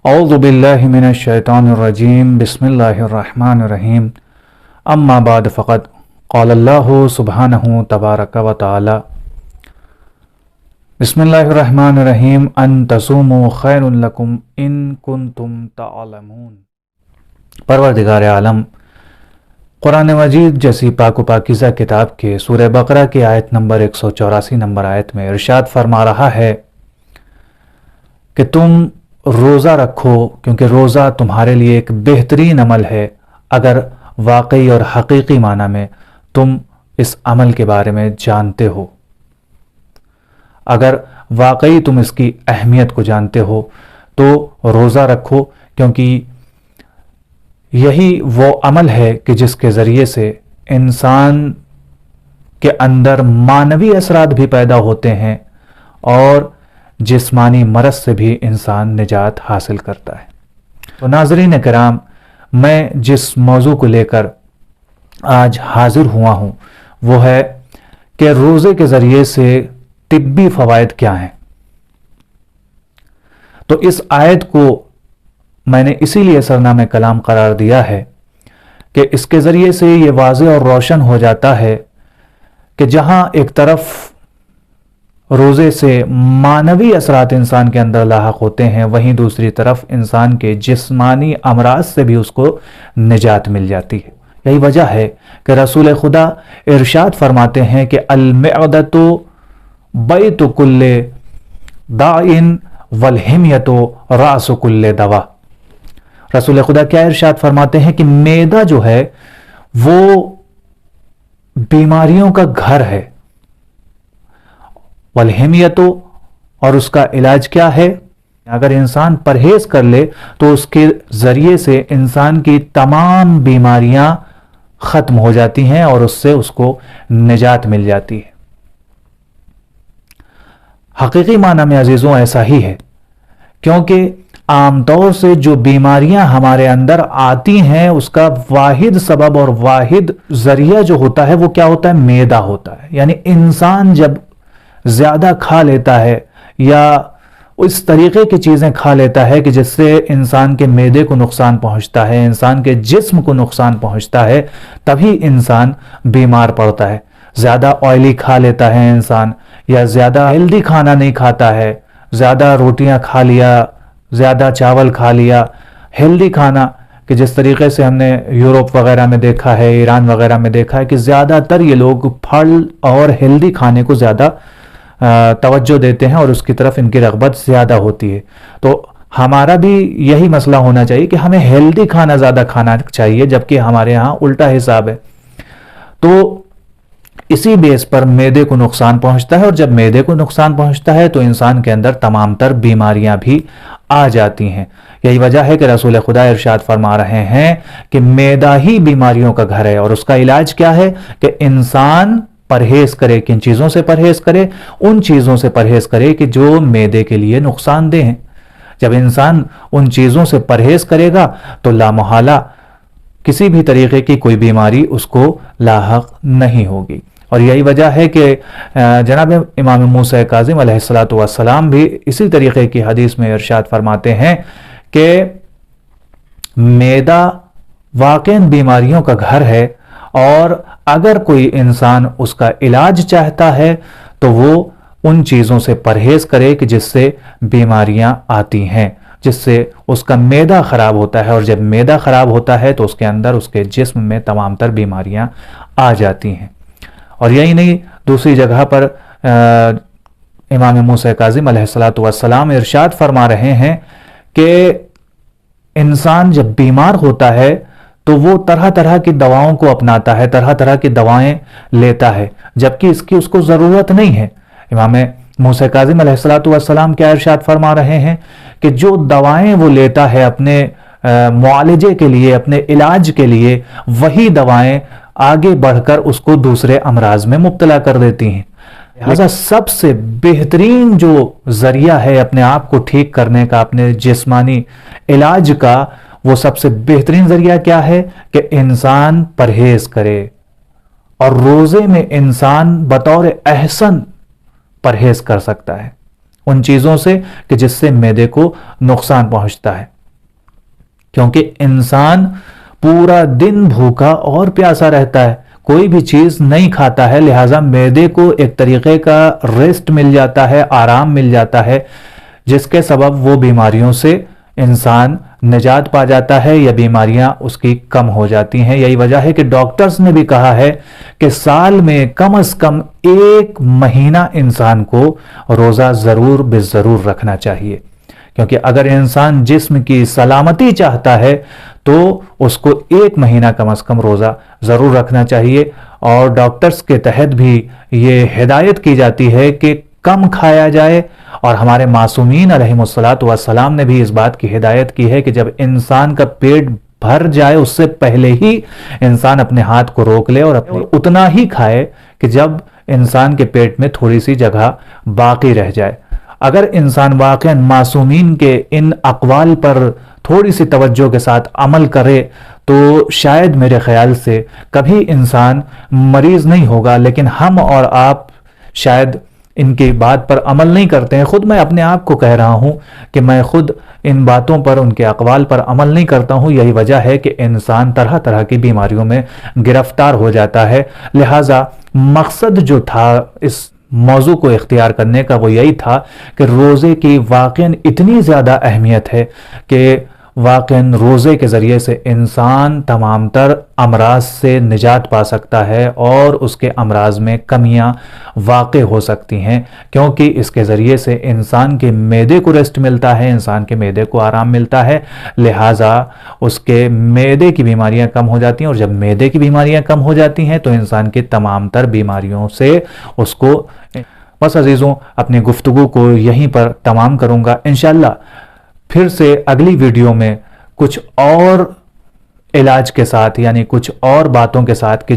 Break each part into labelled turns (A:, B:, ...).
A: اعوذ باللہ من الشیطان الرجیم بسم اللہ الرحمن الرحیم اما بعد فقد قال اللہ سبحانہ تبارک و تعالی بسم اللہ الرحمن الرحیم ان تصوموا خیر لکم ان کنتم تعلمون۔ پروردگار عالم قرآن مجید جیسی پاک و پاکیزہ کتاب کے سورہ بقرہ کی آیت نمبر 184 نمبر آیت میں ارشاد فرما رہا ہے کہ تم روزہ رکھو کیونکہ روزہ تمہارے لیے ایک بہترین عمل ہے اگر واقعی اور حقیقی معنی میں تم اس عمل کے بارے میں جانتے ہو، اگر واقعی تم اس کی اہمیت کو جانتے ہو تو روزہ رکھو، کیونکہ یہی وہ عمل ہے کہ جس کے ذریعے سے انسان کے اندر معنوی اثرات بھی پیدا ہوتے ہیں اور جسمانی مرض سے بھی انسان نجات حاصل کرتا ہے۔ تو ناظرین کرام، میں جس موضوع کو لے کر آج حاضر ہوا ہوں وہ ہے کہ روزے کے ذریعے سے طبی فوائد کیا ہیں۔ تو اس آیت کو میں نے اسی لیے سرنامہ کلام قرار دیا ہے کہ اس کے ذریعے سے یہ واضح اور روشن ہو جاتا ہے کہ جہاں ایک طرف روزے سے معنوی اثرات انسان کے اندر لاحق ہوتے ہیں، وہیں دوسری طرف انسان کے جسمانی امراض سے بھی اس کو نجات مل جاتی ہے۔ یہی وجہ ہے کہ رسول خدا ارشاد فرماتے ہیں کہ المعدۃ بیت کل داء والحمیۃ راس کل دوا۔ رسول خدا کیا ارشاد فرماتے ہیں کہ معدہ جو ہے وہ بیماریوں کا گھر ہے، والحمیۃ، اور اس کا علاج کیا ہے؟ اگر انسان پرہیز کر لے تو اس کے ذریعے سے انسان کی تمام بیماریاں ختم ہو جاتی ہیں اور اس سے اس کو نجات مل جاتی ہے۔ حقیقی معنی میں عزیزوں ایسا ہی ہے، کیونکہ عام طور سے جو بیماریاں ہمارے اندر آتی ہیں اس کا واحد سبب اور واحد ذریعہ جو ہوتا ہے وہ کیا ہوتا ہے؟ معدہ ہوتا ہے۔ یعنی انسان جب زیادہ کھا لیتا ہے یا اس طریقے کی چیزیں کھا لیتا ہے کہ جس سے انسان کے معدے کو نقصان پہنچتا ہے، انسان کے جسم کو نقصان پہنچتا ہے، تبھی انسان بیمار پڑتا ہے۔ زیادہ آئلی کھا لیتا ہے انسان، یا زیادہ ہیلدی کھانا نہیں کھاتا ہے، زیادہ روٹیاں کھا لیا، زیادہ چاول کھا لیا، ہیلدی کھانا کہ جس طریقے سے ہم نے یورپ وغیرہ میں دیکھا ہے، ایران وغیرہ میں دیکھا ہے کہ زیادہ تر یہ لوگ پھل اور ہیلدی کھانے کو زیادہ توجہ دیتے ہیں اور اس کی طرف ان کی رغبت زیادہ ہوتی ہے۔ تو ہمارا بھی یہی مسئلہ ہونا چاہیے کہ ہمیں ہیلدی کھانا زیادہ کھانا چاہیے، جبکہ ہمارے ہاں الٹا حساب ہے۔ تو اسی بیس پر معدے کو نقصان پہنچتا ہے، اور جب معدے کو نقصان پہنچتا ہے تو انسان کے اندر تمام تر بیماریاں بھی آ جاتی ہیں۔ یہی وجہ ہے کہ رسول خدا ارشاد فرما رہے ہیں کہ معدہ ہی بیماریوں کا گھر ہے، اور اس کا علاج کیا ہے کہ انسان پرہیز کرے۔ کن چیزوں سے پرہیز کرے؟ ان چیزوں سے پرہیز کرے کہ جو معدے کے لیے نقصان دہ ہیں۔ جب انسان ان چیزوں سے پرہیز کرے گا تو لامحالہ کسی بھی طریقے کی کوئی بیماری اس کو لاحق نہیں ہوگی۔ اور یہی وجہ ہے کہ جناب امام موسیٰ کاظم علیہ السلام بھی اسی طریقے کی حدیث میں ارشاد فرماتے ہیں کہ معدہ واقعاً بیماریوں کا گھر ہے، اور اگر کوئی انسان اس کا علاج چاہتا ہے تو وہ ان چیزوں سے پرہیز کرے کہ جس سے بیماریاں آتی ہیں، جس سے اس کا معدہ خراب ہوتا ہے، اور جب معدہ خراب ہوتا ہے تو اس کے اندر اس کے جسم میں تمام تر بیماریاں آ جاتی ہیں۔ اور یہی نہیں، دوسری جگہ پر امام موسیٰ کاظم علیہ السلام ارشاد فرما رہے ہیں کہ انسان جب بیمار ہوتا ہے تو وہ طرح طرح کی دواؤں کو اپناتا ہے، طرح طرح کی دوائیں لیتا ہے، جبکہ اس کی اس کو ضرورت نہیں ہے۔ امام موسیٰ کاظم علیہ السلام کیا ارشاد فرما رہے ہیں کہ جو دوائیں وہ لیتا ہے اپنے معالجے کے لیے، اپنے علاج کے لیے، وہی دوائیں آگے بڑھ کر اس کو دوسرے امراض میں مبتلا کر دیتی ہیں۔ لہذا سب سے بہترین جو ذریعہ ہے اپنے آپ کو ٹھیک کرنے کا، اپنے جسمانی علاج کا، وہ سب سے بہترین ذریعہ کیا ہے کہ انسان پرہیز کرے، اور روزے میں انسان بطور احسن پرہیز کر سکتا ہے ان چیزوں سے کہ جس سے معدے کو نقصان پہنچتا ہے۔ کیونکہ انسان پورا دن بھوکا اور پیاسا رہتا ہے، کوئی بھی چیز نہیں کھاتا ہے، لہٰذا معدے کو ایک طریقے کا ریسٹ مل جاتا ہے، آرام مل جاتا ہے، جس کے سبب وہ بیماریوں سے انسان نجات پا جاتا ہے یا بیماریاں اس کی کم ہو جاتی ہیں۔ یہی وجہ ہے کہ ڈاکٹرز نے بھی کہا ہے کہ سال میں کم از کم 1 مہینہ انسان کو روزہ ضرور بے ضرور رکھنا چاہیے، کیونکہ اگر انسان جسم کی سلامتی چاہتا ہے تو اس کو 1 مہینہ کم از کم روزہ ضرور رکھنا چاہیے۔ اور ڈاکٹرز کے تحت بھی یہ ہدایت کی جاتی ہے کہ کم کھایا جائے، اور ہمارے معصومین علیہم الصلاۃ والسلام نے بھی اس بات کی ہدایت کی ہے کہ جب انسان کا پیٹ بھر جائے اس سے پہلے ہی انسان اپنے ہاتھ کو روک لے اور اتنا ہی کھائے کہ جب انسان کے پیٹ میں تھوڑی سی جگہ باقی رہ جائے۔ اگر انسان واقعا معصومین کے ان اقوال پر تھوڑی سی توجہ کے ساتھ عمل کرے تو شاید میرے خیال سے کبھی انسان مریض نہیں ہوگا، لیکن ہم اور آپ شاید ان کی بات پر عمل نہیں کرتے ہیں۔ خود میں اپنے آپ کو کہہ رہا ہوں کہ میں خود ان باتوں پر، ان کے اقوال پر عمل نہیں کرتا ہوں، یہی وجہ ہے کہ انسان طرح طرح کی بیماریوں میں گرفتار ہو جاتا ہے۔ لہٰذا مقصد جو تھا اس موضوع کو اختیار کرنے کا وہ یہی تھا کہ روزے کی واقعاً اتنی زیادہ اہمیت ہے کہ واقعاً روزے کے ذریعے سے انسان تمام تر امراض سے نجات پا سکتا ہے اور اس کے امراض میں کمیاں واقع ہو سکتی ہیں، کیونکہ اس کے ذریعے سے انسان کے معدے کو ریسٹ ملتا ہے، انسان کے معدے کو آرام ملتا ہے، لہٰذا اس کے معدے کی بیماریاں کم ہو جاتی ہیں، اور جب معدے کی بیماریاں کم ہو جاتی ہیں تو انسان کی تمام تر بیماریوں سے اس کو۔ بس عزیزوں، اپنی گفتگو کو یہیں پر تمام کروں گا، انشاءاللہ پھر سے اگلی ویڈیو میں کچھ اور علاج کے ساتھ، یعنی کچھ اور باتوں کے ساتھ کہ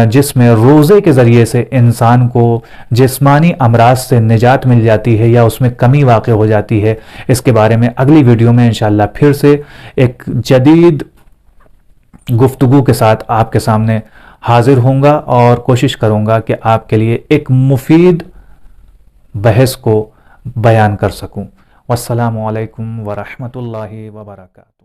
A: جس میں روزے کے ذریعے سے انسان کو جسمانی امراض سے نجات مل جاتی ہے یا اس میں کمی واقع ہو جاتی ہے، اس کے بارے میں اگلی ویڈیو میں انشاءاللہ پھر سے ایک جدید گفتگو کے ساتھ آپ کے سامنے حاضر ہوں گا اور کوشش کروں گا کہ آپ کے لیے ایک مفید بحث کو بیان کر سکوں۔ والسلام علیکم ورحمۃ اللہ وبرکاتہ۔